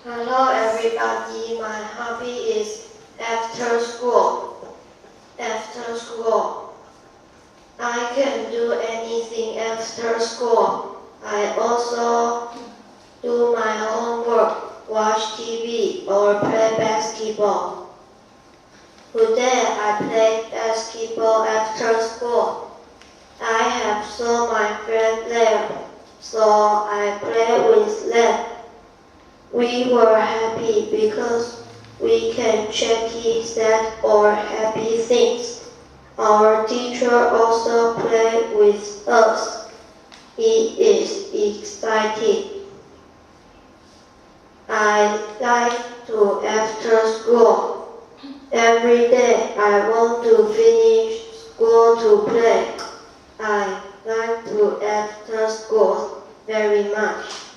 Hello everybody, my hobby is after school. After school, I can do anything after school. I also do my homework, watch TV, or play basketball. Today I played basketball after school. I have saw my friend there, so I play with them. We were happy because we can check sad or happy things. Our teacher also played with us. He is excited. I like to after school. Every day I want to finish school to play. I like to after school very much.